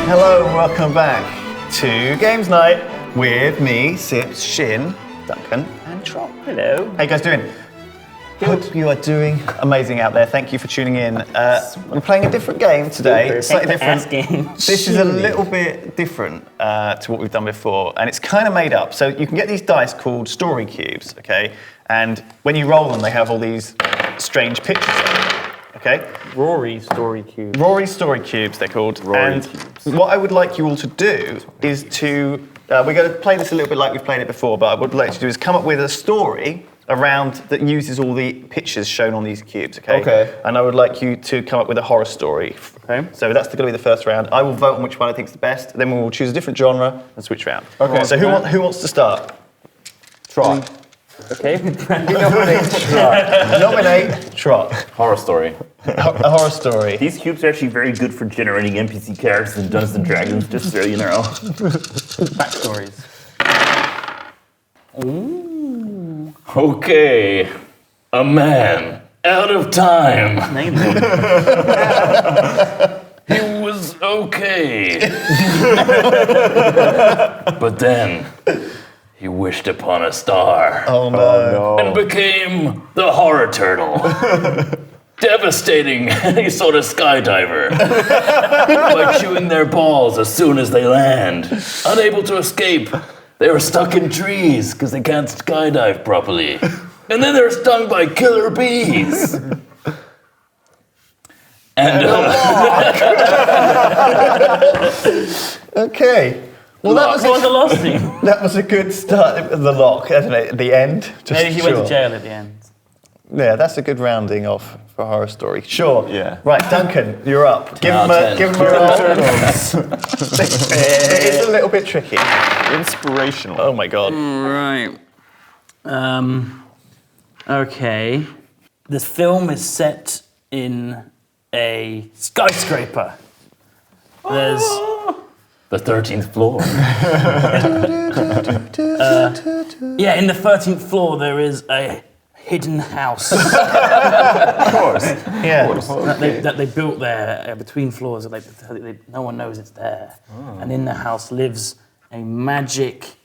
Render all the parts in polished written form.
Hello and welcome back to Games Night with me, Sips, Shin, Duncan, and Trot. Hello. How you guys doing? Hope you are doing amazing out there. Thank you for tuning in. We're playing a different game today. Slightly different. This is a little bit different to what we've done before, and it's kind of made up. So you can get these dice called story cubes, okay? And when you roll them, they have all these strange pictures on them, okay? Rory story cubes. Rory story cubes, they're called. Rory and cubes. what I would like you all to do is to, we're going to play this a little bit like we've played it before, but I would like you to do is come up with a story around that uses all the pictures shown on these cubes, okay? Okay. And I would like you to come up with a horror story. Okay. So that's going to be the first round. I will vote on which one I think is the best, then we will choose a different genre and switch round. Okay. So who wants to start? Trot. Okay. Nominate Trot. Horror story. A horror story. These cubes are actually very good for generating NPC characters in Dungeons and Dragons, just so you know. Backstories. Okay. A man out of time. Name them. He was okay. But then he wished upon a star Oh no. and became the horror turtle. Devastating any sort of skydiver by chewing their balls as soon as they land. Unable to escape, they were stuck in trees because they can't skydive properly. And then they're stung by killer bees. And Okay. Well, What was the last thing? that was a good start. The lock, isn't it? At the end. Just Maybe he went to jail at the end. Yeah, that's a good rounding off for a horror story. Sure. Yeah. Right, Duncan, you're up. Give him a roll. It is a little bit tricky. Inspirational. Oh my god. Right. Okay. This film is set in a skyscraper. There's the 13th floor. in the 13th floor there is a hidden house Of course. Yeah. that they built there between floors. No one knows it's there. And in the house lives a magic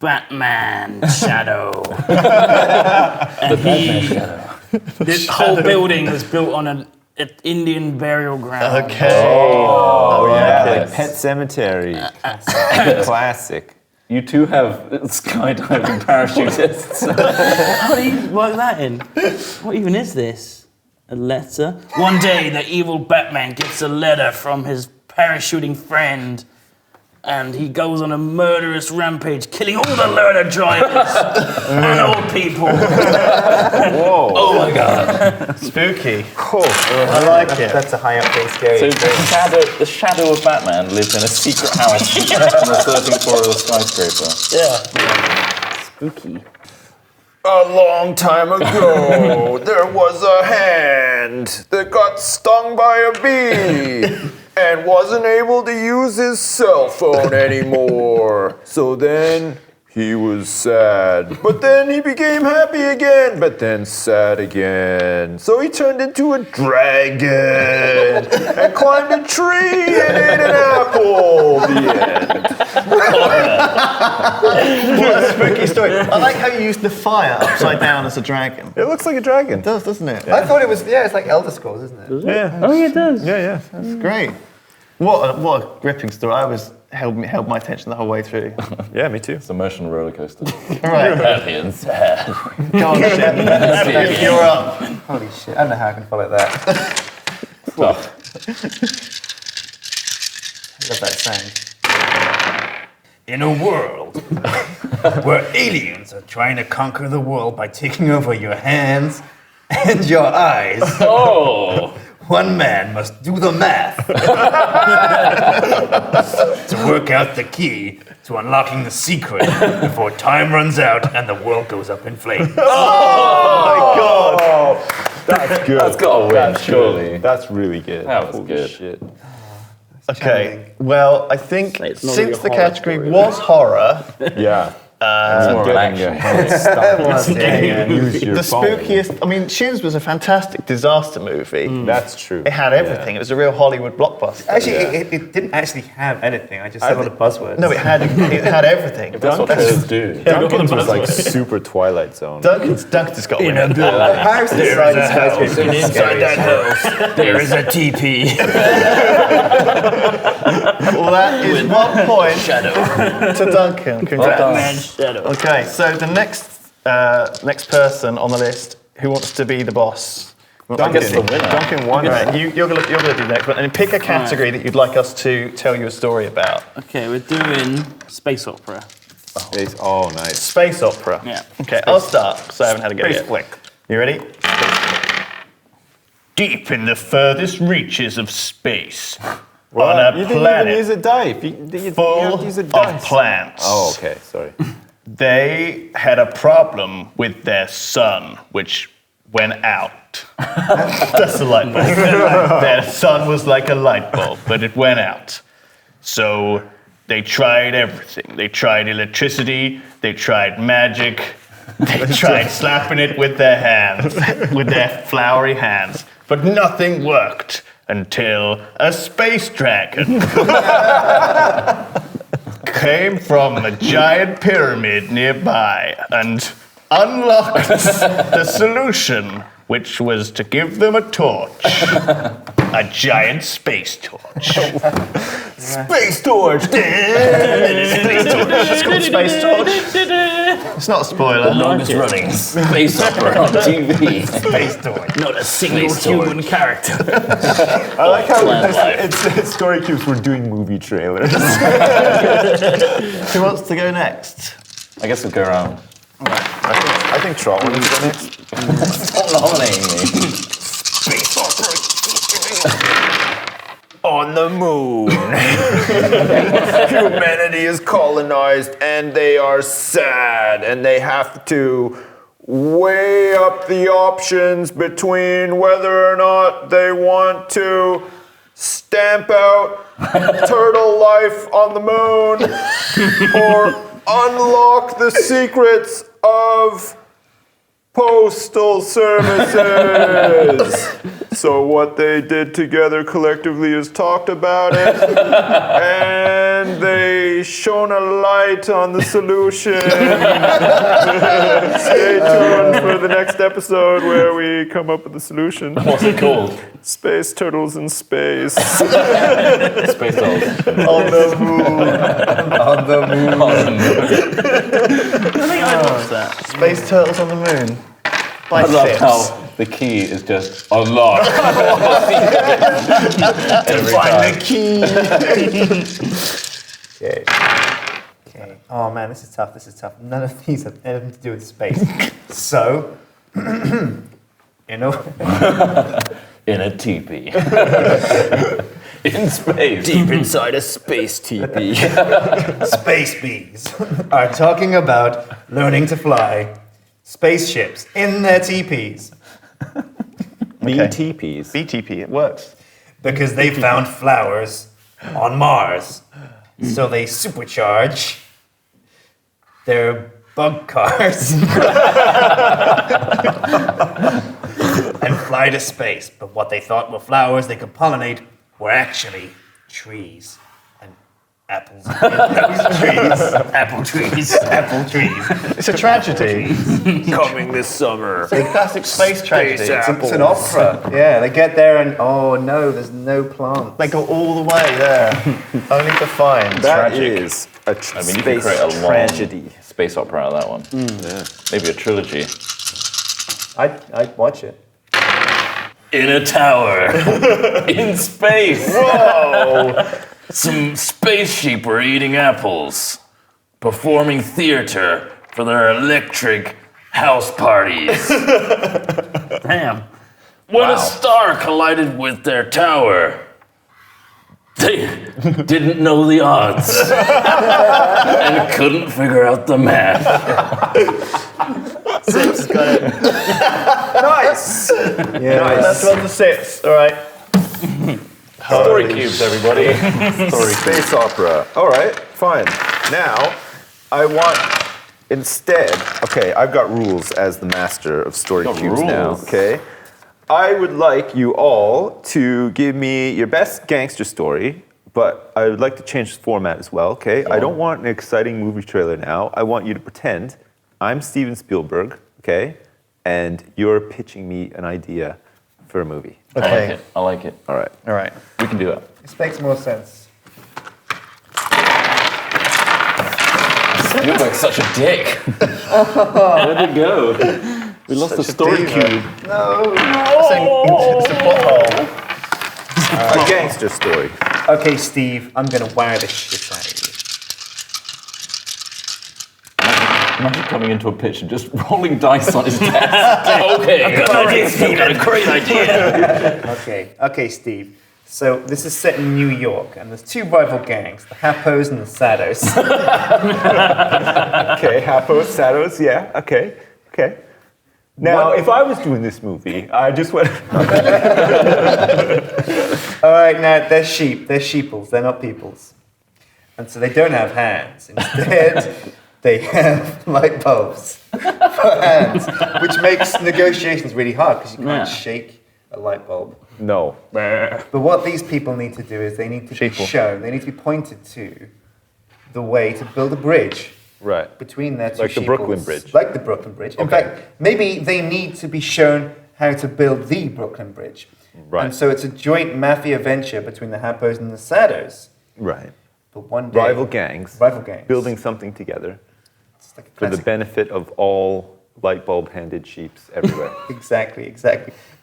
Batman shadow. This whole building was built on an Indian burial ground. Okay. Oh, yeah. yes. Like Pet Cemetery. Classic. You two have skydiving parachutists. How do you work that in? What even is this? A letter? One day, the evil Batman gets a letter from his parachuting friend, and he goes on a murderous rampage, killing all the learner drivers and old people. Whoa. Oh my god. Spooky. Cool. I like it. That's a high octane scary. So the shadow of Batman lives in a secret house on the 13th floor of the skyscraper. Yeah. Spooky. A long time ago, there was a hand that got stung by a bee and wasn't able to use his cell phone anymore. So then he was sad. But then he became happy again, but then sad again. So he turned into a dragon and climbed a tree and ate an apple. The end. What a spooky story. I like how you used the fire upside down as a dragon. It looks like a dragon. It does, doesn't it? I thought it was, it's like Elder Scrolls, isn't it? Yeah. Oh, yeah, it does. Yeah. That's great. What a gripping story. I held my attention the whole way through. Yeah, me too. It's an emotional roller coaster. All right. Happy and sad. Go on, Shin. You're up. Holy shit, I don't know how I can follow that. Tough. I love that sound. In a world where aliens are trying to conquer the world by taking over your hands and your eyes, Oh! one man must do the math to work out the key to unlocking the secret before time runs out and the world goes up in flames. That's good. That's got to win, surely. That's really good. That was Holy good. Shit. Okay. Well, I think It's not since really a the horror category story, was horror, Yeah. more getting your head stuck. Use your The phone. spookiest. I mean, Shins was a fantastic disaster movie. That's true. It had everything. It was a real Hollywood blockbuster. Actually, it didn't actually have anything. I just said all the buzzwords. No, it had everything. That's what trailers do. Duncan's was like super Twilight Zone. Duncan's got to win. Harris decided this guy's going to be Inside that house, there is a TP. Well, that is 1 point to Duncan. Congrats. Batman's shadow. Okay, so the next person on the list who wants to be the boss. I guess the winner. Duncan won. Right, you're gonna do next one, and pick a category that you'd like us to tell you a story about. Okay, we're doing space opera. Oh, nice. Space opera. Yeah. Okay, I'll start because I haven't had a go Space yet. flick. You ready? Deep in the furthest reaches of space, on a You didn't planet even use a dice. You full have to use a of dice. plants. Oh, okay. Sorry. They had a problem with their sun, which went out. That's a light bulb. Their sun was like a light bulb, but it went out. So they tried everything. They tried electricity, they tried magic, they tried slapping it with their hands, with their flowery hands, but nothing worked until a space dragon came from a giant pyramid nearby and unlocked the solution, which was to give them a torch. A giant space torch. Space torch! Space torch. It's called Space Torch. It's not a spoiler. Longest running space opera on TV. Space torch. Not a single human character. I like how Plant life. it's story cubes. We're doing movie trailers. Who wants to go next? I guess we'll go around. I think Trot wanted to go next. Stop nominating me. On the moon. Humanity is colonized and they are sad and they have to weigh up the options between whether or not they want to stamp out turtle life on the moon or unlock the secrets of postal services. So what they did together collectively is talked about it, and they shone a light on the solution. Stay tuned for the next episode where we come up with the solution. What's it called? Space turtles in space. Space dolls. On the moon. On the moon. I think I watched that. Space Turtles on the Moon. By I love Sips. how the key is just unlocked. Every Find time. the key. Okay. Okay. Oh man, this is tough. This is tough. None of these have anything to do with space. So, In a teepee. In space. Deep inside a space teepee. space bees are talking about learning to fly spaceships in their teepees BTPs. BTP, it works. because they found flowers on Mars. So they supercharge their bug cars and fly to space. But what they thought were flowers they could pollinate were actually trees and apples. Apple trees. Apple trees. It's a tragedy. Coming this summer. It's a classic space tragedy. It's an opera. Yeah, they get there and oh no, there's no plants. They go all the way there, only to find That tragic. is a I mean, you could space create a long tragedy. space opera out of that one. Yeah. Maybe a trilogy. I'd watch it. In a tower. In space. Whoa! Some space sheep were eating apples, performing theater for their electric house parties. Damn. When a star collided with their tower, they didn't know the odds and couldn't figure out the math. Sips got it. Nice. Yeah. That's one to Sips. All right. Story cubes, everybody. Space opera. All right, fine. Now, I want Instead, okay, I've got rules as the master of story cubes now, okay? I would like you all to give me your best gangster story, but I would like to change the format as well, okay? I don't want an exciting movie trailer now. I want you to pretend I'm Steven Spielberg, okay? And you're pitching me an idea for a movie. Okay. I like it. All right. All right. We can do that. This makes more sense. You look like such a dick. Where'd it go? We lost the story cube. It's a plot hole. A gangster story. Okay, Steve, I'm gonna wire the shit out of you. Imagine coming into a pitch and just rolling dice on his desk. Okay, I've got a great idea. Okay, Steve. So this is set in New York, and there's two rival gangs, the Happos and the Sados. Okay, Happos, Sados, yeah, okay. Now, if I was doing this movie, I just went... All right, now they're sheep. They're sheeples. They're not peoples. And so they don't have hands. Instead, they have light bulbs for hands, which makes negotiations really hard because you can't shake a light bulb. No. But what these people need to do is they need to be shown, they need to be pointed to the way to build a bridge Right. between their two Like the sheeples. Brooklyn Bridge. Like the Brooklyn Bridge. In fact, maybe they need to be shown how to build the Brooklyn Bridge. Right. And so it's a joint mafia venture between the Happos and the Sados. Right. But one day... Rival gangs. Building something together It's like a for the classic- benefit of all light bulb-handed sheeps everywhere. Exactly.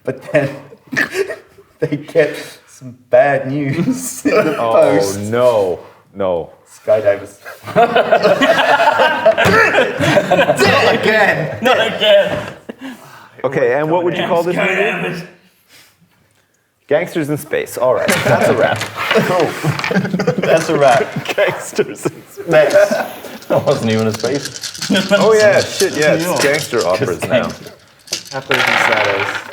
But then they get some bad news in the post. Oh, no. Skydivers. Not again. Okay, and what would you call this movie? Gangsters in Space. All right, that's a wrap. That's a wrap. Gangsters in Space. Next. That wasn't even a space. Oh yeah, shit, yeah, it's gangster operas now. Happos and Sados.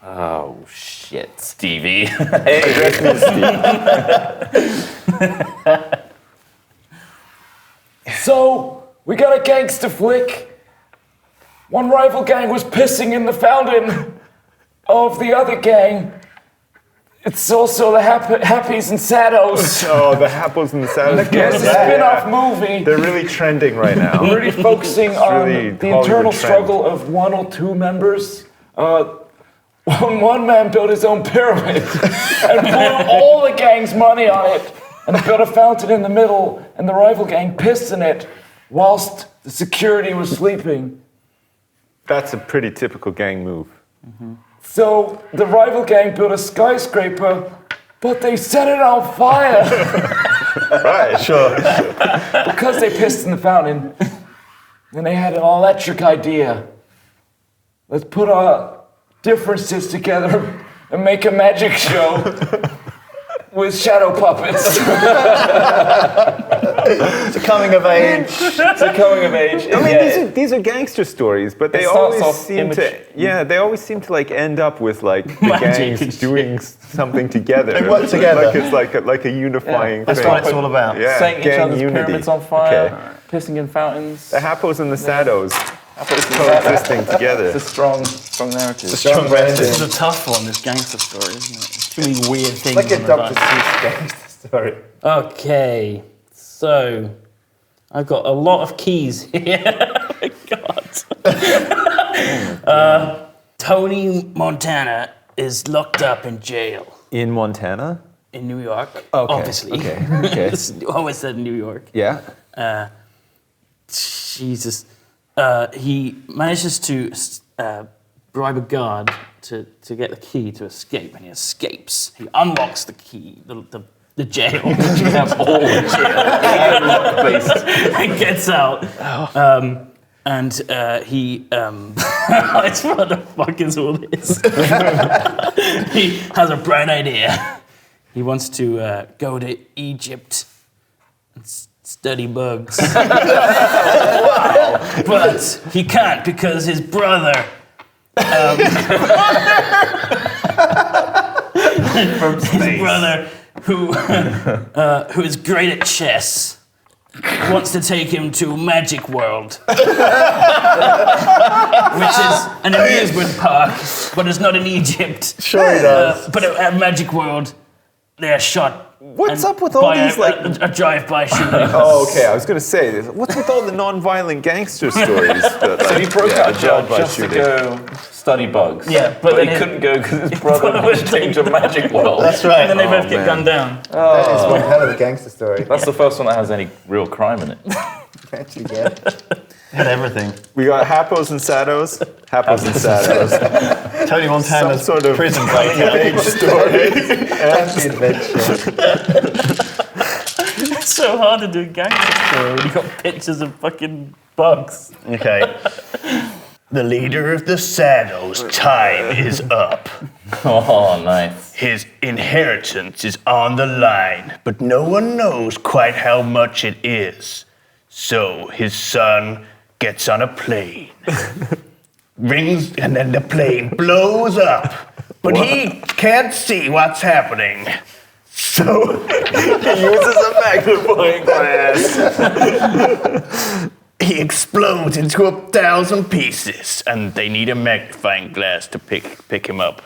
Oh, shit, Stevie. Address me as Steve. So, we got a gangster flick. One rival gang was pissing in the fountain of the other gang. It's also the Happies and Sados. Oh, the Happos and the Sados. It's a spin-off movie. They're really trending right now. Really focusing on really the Hollywood internal trend. struggle of one or two members. One man built his own pyramid and blew all the gang's money on it and built a fountain in the middle, and the rival gang pissed in it whilst the security was sleeping. That's a pretty typical gang move. So the rival gang built a skyscraper, but they set it on fire Right, sure. because they pissed in the fountain. And they had an electric idea. Let's put our differences together and make a magic show with shadow puppets. It's a coming of age. It's a coming of age. I mean, these are gangster stories, but they It starts always off seem they always seem to like end up with like the Magic and gangs doing something together. They work together. Like it's like a unifying That's thing. what it's all about. Yeah, Setting each gang other's unity. pyramids on fire, Okay. pissing in fountains. The Happos and the Sados It's coexisting together. a strong narrative. Strong This is a tough one, this gangster story, isn't it? There's too many weird things. Like a on the Dr. dice. Seuss gangster story. Okay, so I've got a lot of keys here. Oh my God. Tony Montana is locked up in jail In Montana? in New York. Okay, Obviously. okay, okay. It's always said New York. Yeah. Jesus. He manages to bribe a guard to get the key to escape, and he escapes. He unlocks the key, the jail. You have all the jail. And gets out. And he, what the fuck is all this? He has a bright idea. He wants to go to Egypt and study bugs. But he can't because his brother, who is great at chess, wants to take him to Magic World, which is an amusement park, but it's not in Egypt. Sure he does. But at Magic World, they're shot. What's and up with all by these, like... a drive-by shooting? Oh, okay, I was going to say this. What's with all the non-violent gangster stories? That, So he broke out a job drive-by just to go study bugs. Yeah, but then he his- couldn't go because his brother was taken to Magic World. That's right. And then they both get man. gunned down. That is one hell of a gangster story. That's the first one that has any real crime in it. Actually, yeah. Had everything. We got Happos and Sados. Happos and Sados. Tony Montana's Some sort of prison break. age story. Action adventure. It's so hard to do a gangster story when you got pictures of fucking bugs. Okay. The leader of the Sados' time is up. Oh, nice. His inheritance is on the line, but no one knows quite how much it is. So his son gets on a plane, rings, and then the plane blows up. But he can't see what's happening. So He uses a magnifying glass. he explodes into 1,000 pieces, and they need a magnifying glass to pick him up.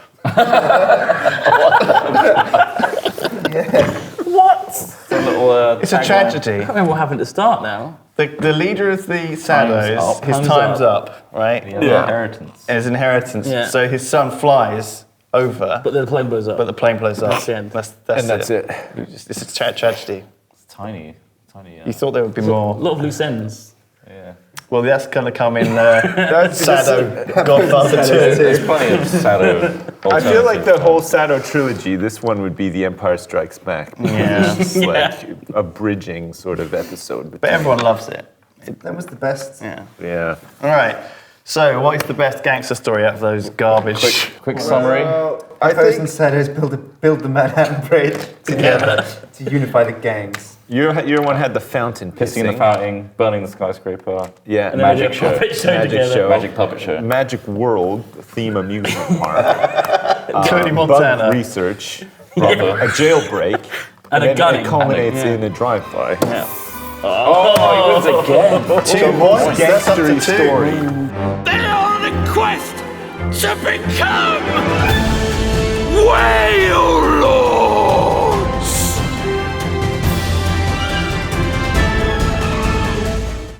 It's a tragedy. I can't remember what happened to start now. The leader of the Time's Sados, up. his time's up, right? Yeah. Inheritance. And his inheritance. Yeah. So his son flies over, But then the plane blows up. but the plane blows up. That's the end. That's it. It's a tragedy. It's tiny. You thought there would be more. A lot of loose ends. Yeah. Well, that's going to come in Sado, Godfather 2. There's plenty of Sado. I feel like the whole Sado trilogy, this one would be The Empire Strikes Back. Yeah. It's like a bridging sort of episode. But everyone loves it. That was the best. Yeah. Yeah. All right. So, what is the best gangster story out of those garbage? Quick summary. I person said is build the Manhattan Bridge together to unify the gangs. Your one had the fountain Pissing in the fountain, burning the skyscraper. Yeah. And then Magic they did a show. puppet show Magic together. show. Magic puppet show. Magic World theme amusement park. Tony Bug Montana. research. A jailbreak. And a then gunning. it culminates Yeah. in a drive-by. Oh, he wins again. 2 points. That's up to Gangstery 2. story. They are on a quest to become whale